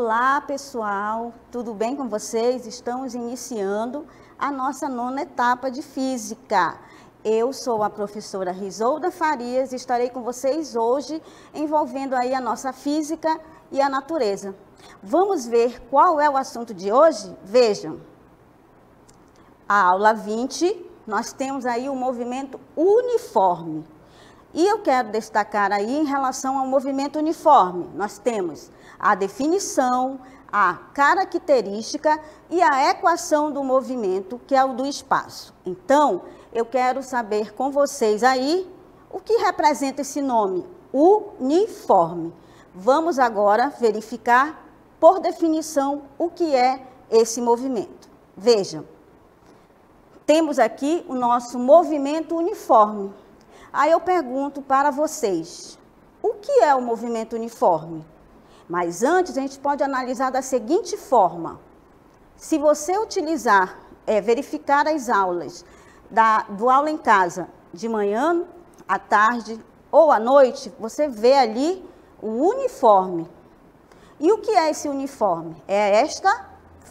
Olá, pessoal, tudo bem com vocês? Estamos iniciando a nossa 9ª etapa de Física. Eu sou a professora Risolda Farias e estarei com vocês hoje envolvendo aí a nossa Física e a natureza. Vamos ver qual é o assunto de hoje? Vejam, a aula 20, nós temos aí o movimento uniforme. E eu quero destacar aí em relação ao movimento uniforme, nós temos a definição, a característica e a equação do movimento, que é o do espaço. Então, eu quero saber com vocês aí o que representa esse nome, uniforme. Vamos agora verificar, por definição, o que é esse movimento. Vejam, temos aqui o nosso movimento uniforme. Aí eu pergunto para vocês, o que é o movimento uniforme? Mas antes a gente pode analisar da seguinte forma. Se você utilizar, verificar as aulas do aula em casa de manhã, à tarde ou à noite, você vê ali o uniforme. E o que é esse uniforme? É esta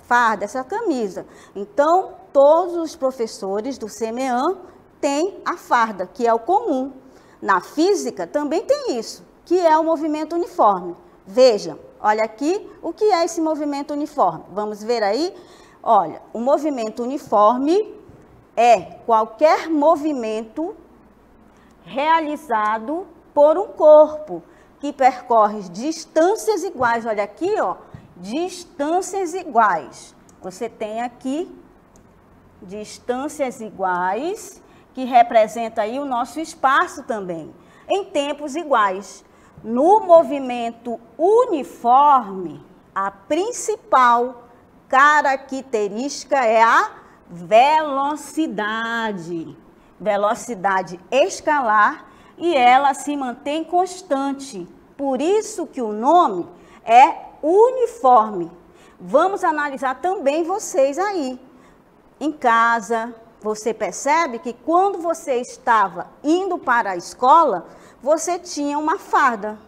farda, essa camisa. Então, todos os professores do CMEAN têm a farda, que é o comum. Na física também tem isso, que é o movimento uniforme. Vejam, olha aqui o que é esse movimento uniforme. Vamos ver aí? Olha, o movimento uniforme é qualquer movimento realizado por um corpo que percorre distâncias iguais. Olha aqui, ó, distâncias iguais. Você tem aqui distâncias iguais, que representa aí o nosso espaço também, em tempos iguais. No movimento uniforme, a principal característica é a velocidade. Velocidade escalar, e ela se mantém constante. Por isso que o nome é uniforme. Vamos analisar também vocês aí. Em casa, você percebe que quando você estava indo para a escola, você tinha uma farda.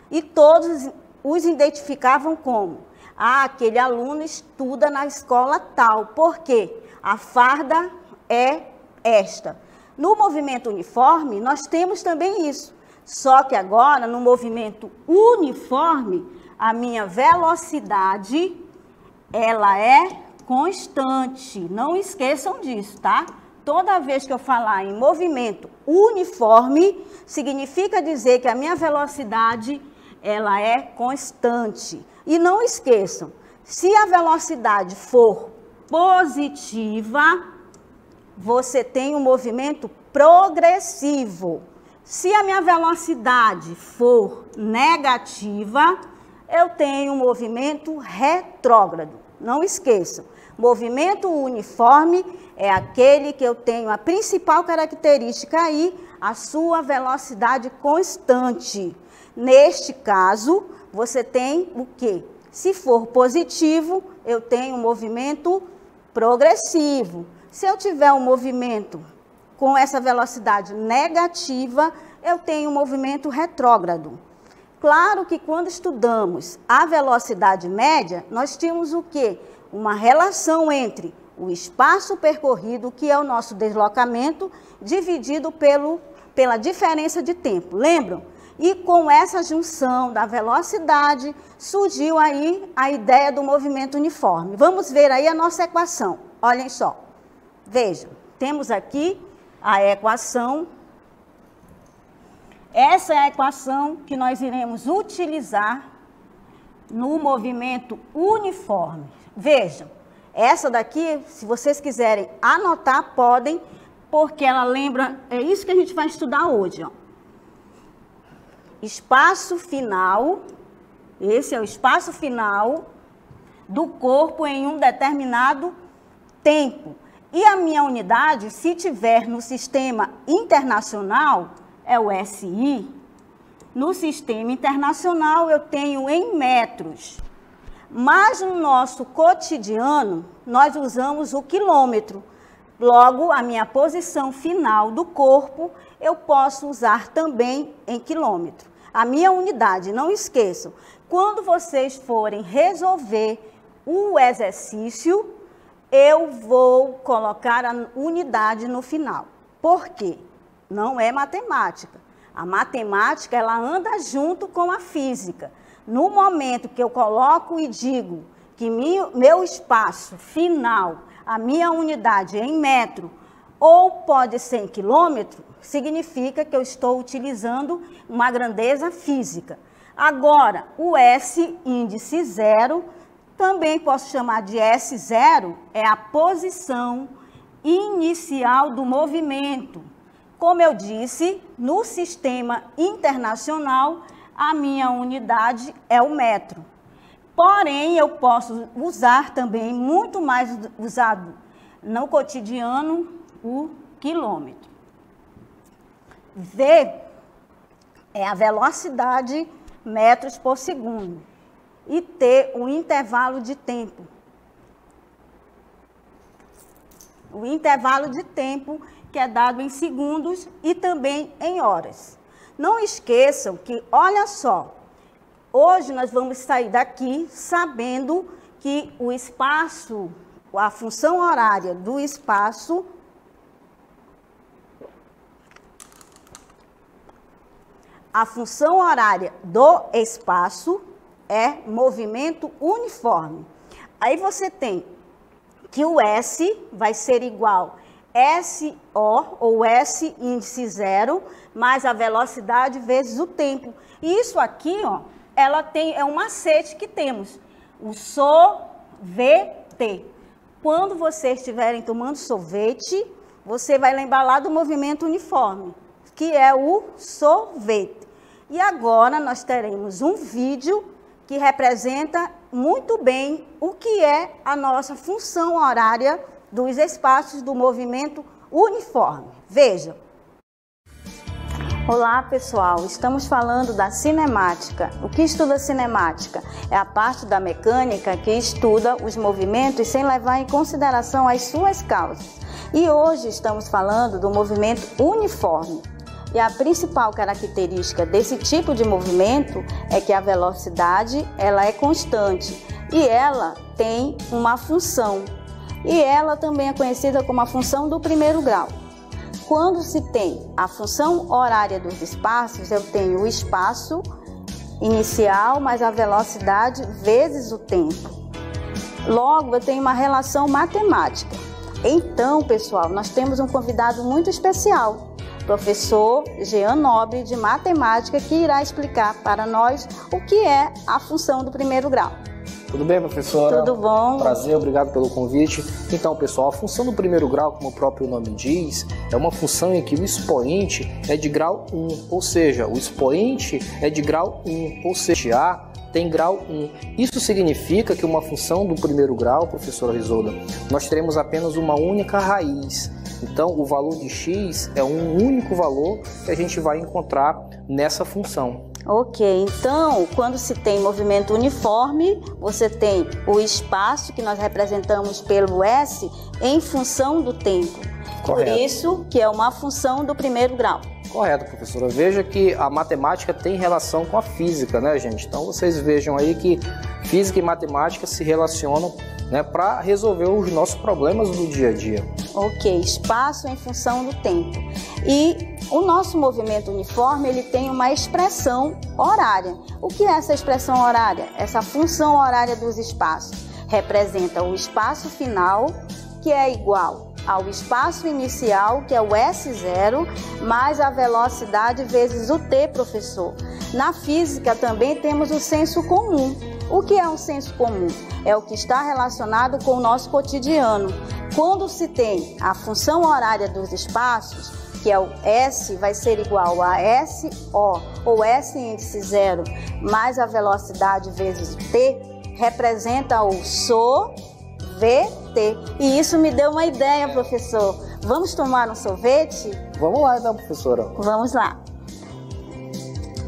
E todos os identificavam como? Ah, aquele aluno estuda na escola tal. Por quê? A farda é esta. No movimento uniforme, nós temos também isso. Só que agora, no movimento uniforme, a minha velocidade, ela é constante. Não esqueçam disso, tá? Toda vez que eu falar em movimento uniforme, significa dizer que a minha velocidade, ela é constante. E não esqueçam, se a velocidade for positiva, você tem um movimento progressivo. Se a minha velocidade for negativa, eu tenho um movimento retrógrado. Não esqueçam, movimento uniforme é aquele que eu tenho a principal característica aí, a sua velocidade constante. Neste caso, você tem o quê? Se for positivo, eu tenho um movimento progressivo. Se eu tiver um movimento com essa velocidade negativa, eu tenho um movimento retrógrado. Claro que quando estudamos a velocidade média, nós tínhamos o quê? Uma relação entre o espaço percorrido, que é o nosso deslocamento, dividido pela diferença de tempo. Lembram? E com essa junção da velocidade, surgiu aí a ideia do movimento uniforme. Vamos ver aí a nossa equação. Olhem só. Vejam, temos aqui a equação. Essa é a equação que nós iremos utilizar no movimento uniforme. Vejam, essa daqui, se vocês quiserem anotar, podem, porque ela lembra, é isso que a gente vai estudar hoje, ó. Espaço final, esse é o espaço final do corpo em um determinado tempo. E a minha unidade, se tiver no sistema internacional, é o SI. No sistema internacional eu tenho em metros. Mas no nosso cotidiano, nós usamos o quilômetro. Logo, a minha posição final do corpo, eu posso usar também em quilômetro. a minha unidade. Não esqueçam, quando vocês forem resolver o exercício, eu vou colocar a unidade no final. Por quê? Não é matemática. A matemática, ela anda junto com a física. No momento que eu coloco e digo que meu espaço final, a minha unidade é em metro, ou pode ser em quilômetro, significa que eu estou utilizando uma grandeza física. Agora, o S, índice zero, também posso chamar de S0, é a posição inicial do movimento. Como eu disse, no sistema internacional, a minha unidade é o metro. Porém, eu posso usar também, muito mais usado no cotidiano, o quilômetro. V é a velocidade metros por segundo. E T, o intervalo de tempo. O intervalo de tempo que é dado em segundos e também em horas. Não esqueçam que, olha só, hoje nós vamos sair daqui sabendo que o espaço, a função horária do espaço, é movimento uniforme. Aí você tem que o S vai ser igual SO, ou S índice zero, mais a velocidade vezes o tempo. E isso aqui, ó, é um macete que temos, o SOVT. Quando vocês estiverem tomando sorvete, você vai lembrar lá do movimento uniforme, que é o sorvete. E agora nós teremos um vídeo que representa muito bem o que é a nossa função horária dos espaços do movimento uniforme. Vejam. Olá, pessoal. Estamos falando da cinemática. O que estuda a cinemática? É a parte da mecânica que estuda os movimentos sem levar em consideração as suas causas. E hoje estamos falando do movimento uniforme. E a principal característica desse tipo de movimento é que a velocidade ela é constante e ela tem uma função. E ela também é conhecida como a função do primeiro grau. Quando se tem a função horária dos espaços, eu tenho o espaço inicial mais a velocidade vezes o tempo. Logo, eu tenho uma relação matemática. Então, pessoal, nós temos um convidado muito especial, professor Jean Nobre, de matemática, que irá explicar para nós o que é a função do primeiro grau. Tudo bem, professora? Tudo bom. Prazer, obrigado pelo convite. Então, pessoal, a função do primeiro grau, como o próprio nome diz, é uma função em que o expoente é de grau 1, ou seja, o expoente é de grau 1, ou seja, A tem grau 1. Isso significa que uma função do primeiro grau, professora Risolda, nós teremos apenas uma única raiz. Então, o valor de x é um único valor que a gente vai encontrar nessa função. Ok, então, quando se tem movimento uniforme, você tem o espaço que nós representamos pelo S em função do tempo. Correto. Por isso que é uma função do primeiro grau. Correto, professora. Veja que a matemática tem relação com a física, né, gente? Então, vocês vejam aí que física e matemática se relacionam, né, para resolver os nossos problemas do dia a dia. Ok, espaço em função do tempo. E o nosso movimento uniforme, ele tem uma expressão horária. O que é essa expressão horária? Essa função horária dos espaços representa o espaço final, que é igual ao espaço inicial, que é o S0, mais a velocidade vezes o T, professor. Na física também temos o senso comum. O que é um senso comum? É o que está relacionado com o nosso cotidiano. Quando se tem a função horária dos espaços, que é o S, vai ser igual a SO, ou S índice zero, mais a velocidade vezes o T, representa o SOVT. E isso me deu uma ideia, professor. Vamos tomar um sorvete? Vamos lá então, professora. Vamos lá.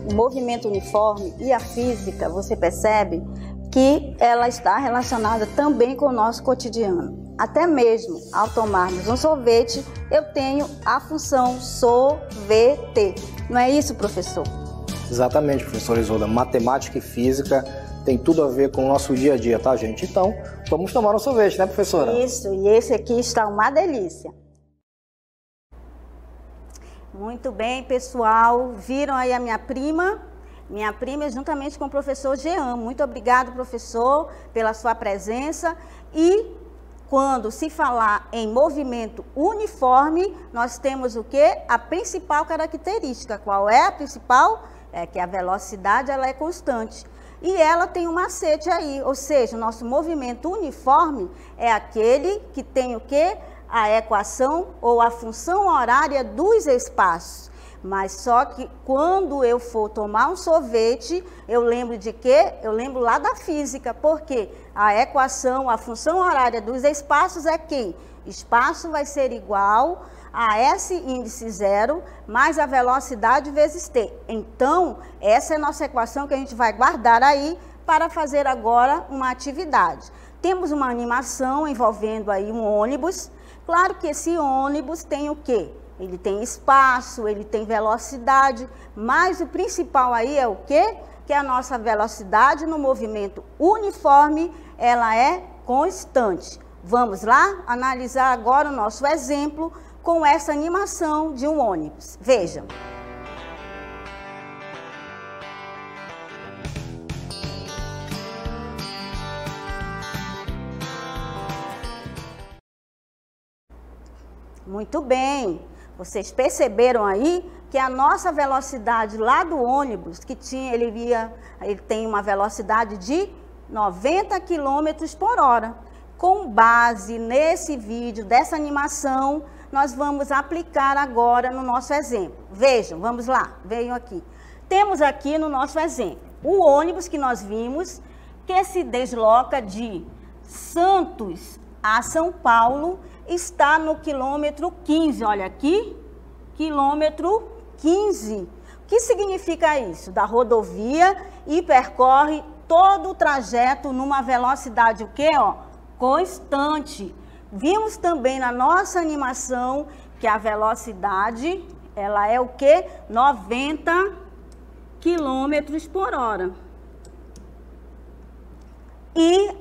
O movimento uniforme e a física, você percebe que ela está relacionada também com o nosso cotidiano. Até mesmo ao tomarmos um sorvete, eu tenho a função SOVT. Não é isso, professor? Exatamente, professor Isolda. Matemática e física tem tudo a ver com o nosso dia a dia, tá, gente? Então, vamos tomar um sorvete, né, professora? Isso, e esse aqui está uma delícia. Muito bem, pessoal. Viram aí a minha prima? Minha prima juntamente com o professor Jean. Muito obrigado, professor, pela sua presença. E quando se falar em movimento uniforme, nós temos o quê? A principal característica. Qual é a principal? É que a velocidade ela é constante. E ela tem um macete aí, ou seja, o nosso movimento uniforme é aquele que tem o quê? A equação ou a função horária dos espaços. Mas só que quando eu for tomar um sorvete, eu lembro de quê? Eu lembro lá da física, porque a equação, a função horária dos espaços é quem? Espaço vai ser igual a S índice zero mais a velocidade vezes T. Então, essa é a nossa equação que a gente vai guardar aí para fazer agora uma atividade. Temos uma animação envolvendo aí um ônibus. Claro que esse ônibus tem o quê? Ele tem espaço, ele tem velocidade, mas o principal aí é o quê? Que a nossa velocidade no movimento uniforme, ela é constante. Vamos lá analisar agora o nosso exemplo com essa animação de um ônibus. Vejam. Muito bem. Vocês perceberam aí que a nossa velocidade lá do ônibus, que tinha, ele tem uma velocidade de 90 km por hora. Com base nesse vídeo, dessa animação, nós vamos aplicar agora no nosso exemplo. Vejam, vamos lá, venham aqui. Temos aqui no nosso exemplo o ônibus que nós vimos, que se desloca de Santos a São Paulo, está no quilômetro 15, olha aqui, quilômetro 15. O que significa isso? Da rodovia e percorre todo o trajeto numa velocidade o quê? Ó, constante. Vimos também na nossa animação que a velocidade, ela é o quê? 90 km por hora. E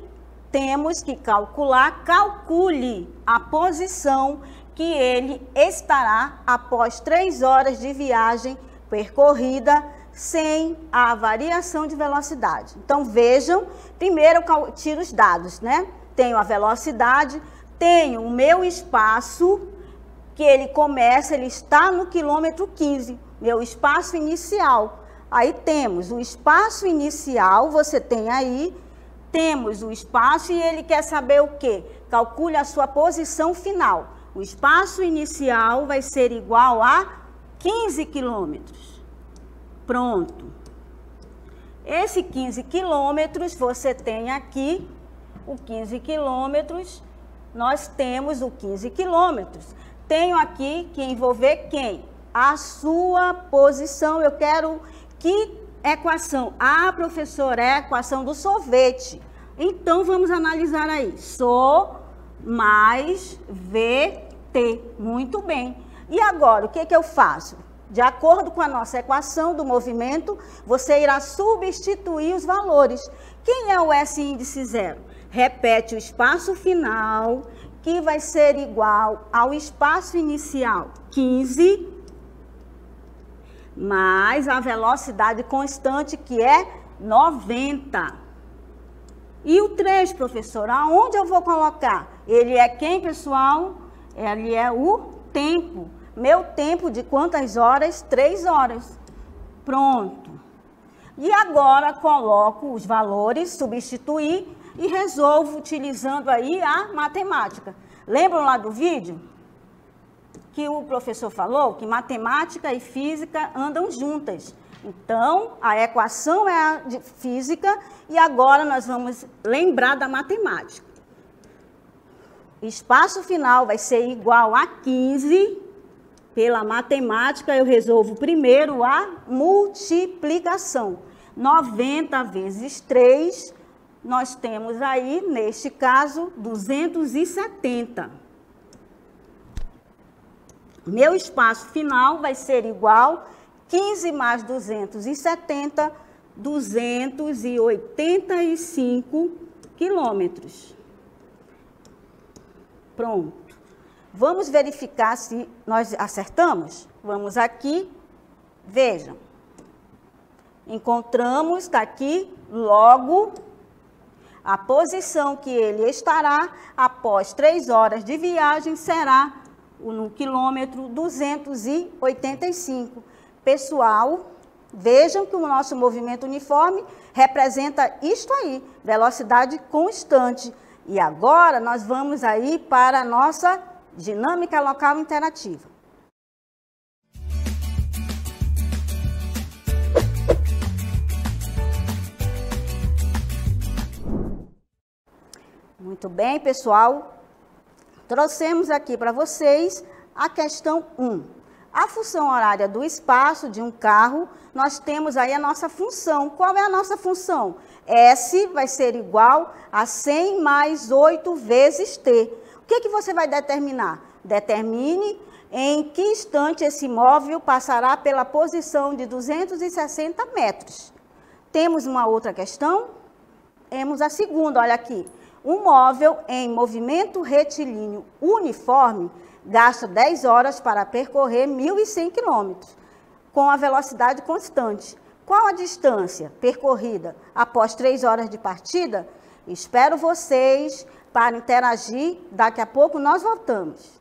temos que calcule a posição que ele estará após 3 horas de viagem percorrida sem a variação de velocidade. Então, vejam, primeiro eu tiro os dados, né? Tenho a velocidade, tenho o meu espaço, que ele começa, ele está no quilômetro 15, meu espaço inicial. Aí temos o espaço inicial, você tem aí, temos o espaço e ele quer saber o quê? Calcule a sua posição final. O espaço inicial vai ser igual a 15 quilômetros. Pronto. Esse 15 quilômetros, você tem aqui o 15 quilômetros, nós temos o 15 quilômetros. Tenho aqui que envolver quem? A sua posição. Eu quero que equação? Ah, professora, é a equação do sorvete. Então, vamos analisar aí. So mais VT. Muito bem. E agora, o que eu faço? De acordo com a nossa equação do movimento, você irá substituir os valores. Quem é o S índice zero? Repete o espaço final, que vai ser igual ao espaço inicial, 15, mais a velocidade constante, que é 90. E o 3, professor, aonde eu vou colocar? Ele é quem, pessoal? Ele é o tempo. Meu tempo de quantas horas? 3 horas. Pronto. E agora coloco os valores, substituir e resolvo utilizando aí a matemática. Lembram lá do vídeo? Que o professor falou que matemática e física andam juntas. Então, a equação é a de física e agora nós vamos lembrar da matemática. Espaço final vai ser igual a 15. Pela matemática, eu resolvo primeiro a multiplicação. 90 vezes 3, nós temos aí, neste caso, 270. Meu espaço final vai ser igual a 15 mais 270, 285 quilômetros. Pronto. Vamos verificar se nós acertamos? Vamos aqui, vejam. Encontramos, está aqui, logo, a posição que ele estará após 3 horas de viagem será no quilômetro 285. Pessoal, vejam que o nosso movimento uniforme representa isto aí, velocidade constante. E agora nós vamos aí para a nossa dinâmica local interativa. Muito bem, pessoal. Trouxemos aqui para vocês a questão 1. A função horária do espaço de um carro, nós temos aí a nossa função. Qual é a nossa função? S vai ser igual a 100 mais 8 vezes T. O que você vai determinar? Determine em que instante esse móvel passará pela posição de 260 metros. Temos uma outra questão? Temos a segunda, olha aqui. Um móvel em movimento retilíneo uniforme gasta 10 horas para percorrer 1.100 km, com a velocidade constante. Qual a distância percorrida após 3 horas de partida? Espero vocês para interagir. Daqui a pouco nós voltamos.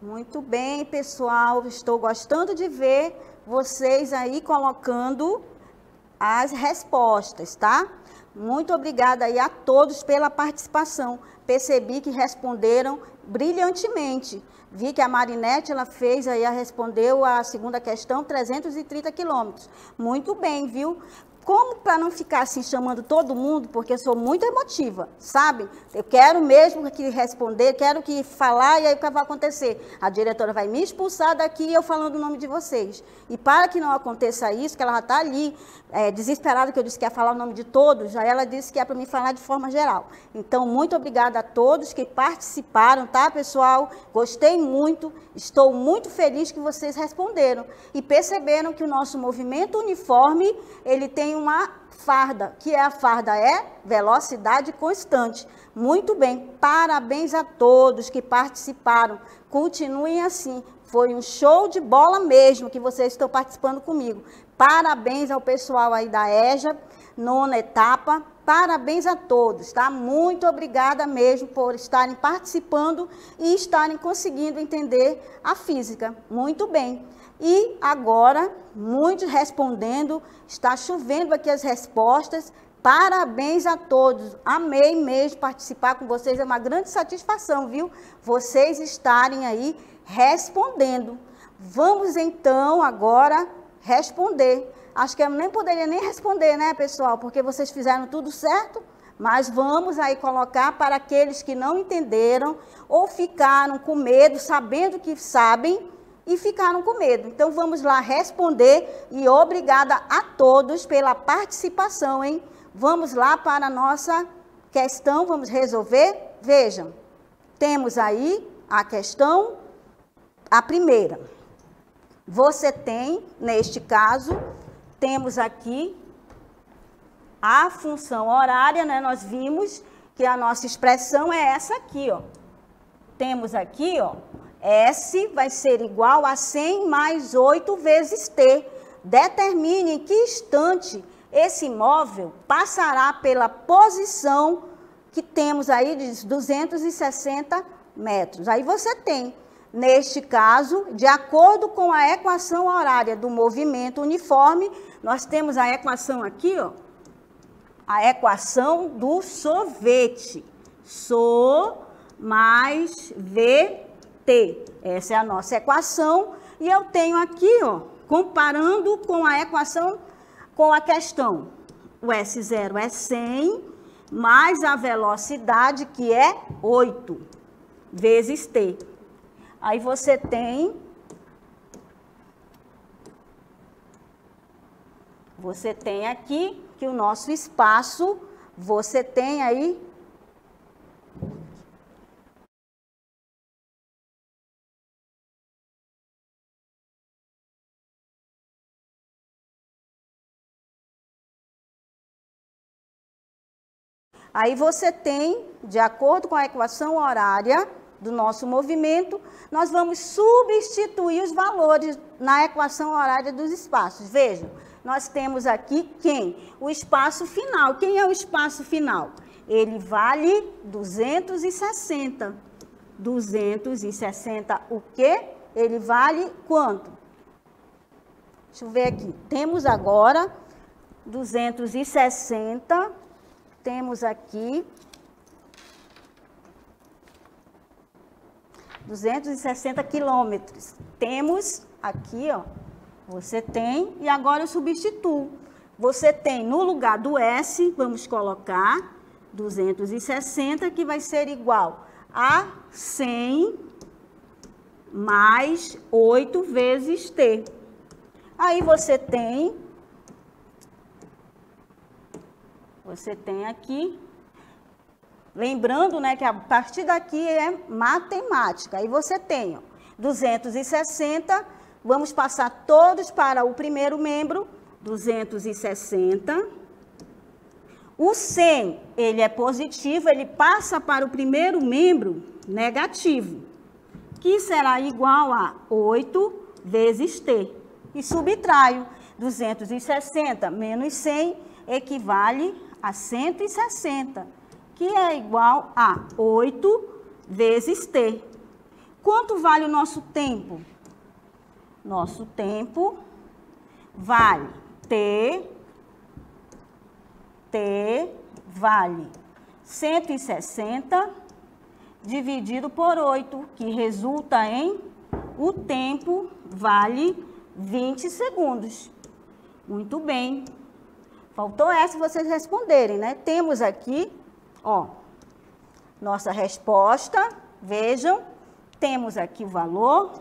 Muito bem, pessoal. Estou gostando de ver vocês aí colocando as respostas, tá? Muito obrigada aí a todos pela participação. Percebi que responderam brilhantemente. Vi que a Marinete, ela fez aí, respondeu a segunda questão, 330 quilômetros. Muito bem, viu? Como para não ficar assim chamando todo mundo, porque eu sou muito emotiva, sabe? Eu quero mesmo que responder, quero que falar, e aí o que vai acontecer? A diretora vai me expulsar daqui eu falando o nome de vocês. E para que não aconteça isso, que ela já está ali, desesperada, que eu disse que ia falar o nome de todos, aí ela disse que é para mim falar de forma geral. Então, muito obrigada a todos que participaram, tá, pessoal? Gostei muito, estou muito feliz que vocês responderam. E perceberam que o nosso movimento uniforme, ele tem uma farda, que a farda velocidade constante. Muito bem, parabéns a todos que participaram. Continuem assim, foi um show de bola mesmo que vocês estão participando comigo. Parabéns ao pessoal aí da EJA, 9ª etapa. Parabéns a todos, tá? Muito obrigada mesmo por estarem participando e estarem conseguindo entender a física. Muito bem. E agora, muitos respondendo, está chovendo aqui as respostas. Parabéns a todos. Amei mesmo participar com vocês, é uma grande satisfação, viu? Vocês estarem aí respondendo. Vamos então agora responder. Acho que eu nem poderia nem responder, né, pessoal? Porque vocês fizeram tudo certo. Mas vamos aí colocar para aqueles que não entenderam ou ficaram com medo, sabendo que sabem, e ficaram com medo. Então, vamos lá responder e obrigada a todos pela participação, hein? Vamos lá para a nossa questão, vamos resolver? Vejam, temos aí a questão, a primeira. Você tem, neste caso, temos aqui a função horária, né? Nós vimos que a nossa expressão é essa aqui, ó. Temos aqui, ó, S vai ser igual a 100 mais 8 vezes T. Determine em que instante esse imóvel passará pela posição que temos aí de 260 metros. Aí você tem, neste caso, de acordo com a equação horária do movimento uniforme, nós temos a equação aqui, ó, a equação do sorvete. So mais VT. Essa é a nossa equação. E eu tenho aqui, ó, comparando com a equação, com a questão. O S0 é 100, mais a velocidade, que é 8, vezes T. Aí você tem... Você tem aqui que o nosso espaço, você tem aí... Aí você tem, de acordo com a equação horária do nosso movimento, nós vamos substituir os valores na equação horária dos espaços. Vejam, nós temos aqui quem? O espaço final. Quem é o espaço final? Ele vale 260. 260 o quê? Ele vale quanto? Deixa eu ver aqui. Temos agora 260, temos aqui 260 quilômetros. Temos aqui, ó, você tem, e agora eu substituo. Você tem no lugar do S, vamos colocar 260, que vai ser igual a 100 mais 8 vezes T. Aí você tem aqui, lembrando, né, que a partir daqui é matemática. Aí você tem, ó, 260, vamos passar todos para o primeiro membro, 260. O 100, ele é positivo, ele passa para o primeiro membro negativo, que será igual a 8 vezes T. E subtraio 260 menos 100 equivale a 160, que é igual a 8 vezes T. quanto vale o nosso tempo? Nosso tempo vale T vale 160 dividido por 8, que resulta em o tempo vale 20 segundos. Muito bem. Faltou essa vocês responderem, né? Temos aqui, ó, nossa resposta. Vejam, temos aqui o valor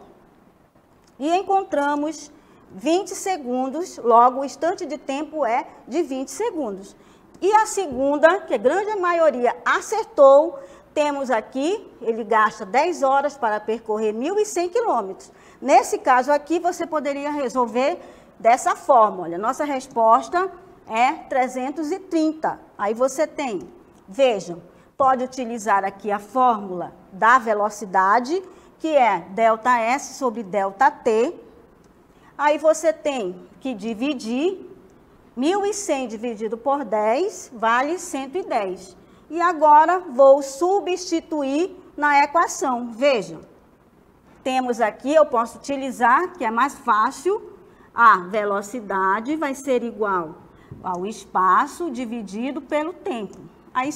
e encontramos 20 segundos, logo o instante de tempo é de 20 segundos. E a segunda, que a grande maioria acertou, temos aqui, ele gasta 10 horas para percorrer 1.100 quilômetros. Nesse caso aqui, você poderia resolver dessa forma, olha, nossa resposta é 330. Aí você tem, vejam, pode utilizar aqui a fórmula da velocidade, que é ΔS sobre ΔT. Aí você tem que dividir 1.100 dividido por 10 vale 110. E agora vou substituir na equação. Vejam, temos aqui, eu posso utilizar, que é mais fácil, a velocidade vai ser igual ao espaço dividido pelo tempo. Aí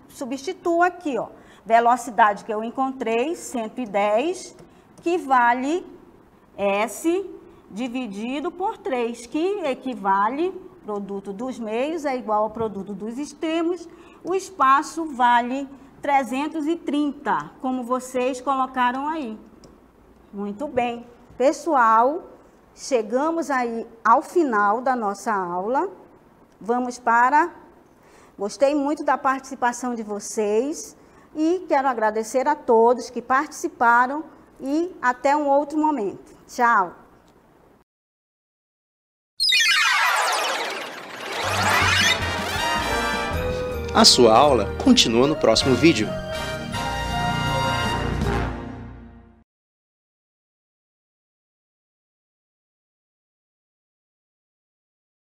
substituo aqui, ó, velocidade que eu encontrei, 110, que vale S dividido por 3, que equivale, produto dos meios é igual ao produto dos extremos, o espaço vale 330, como vocês colocaram aí. Muito bem. Pessoal, chegamos aí ao final da nossa aula. Vamos para... Gostei muito da participação de vocês e quero agradecer a todos que participaram e até um outro momento. Tchau! A sua aula continua no próximo vídeo.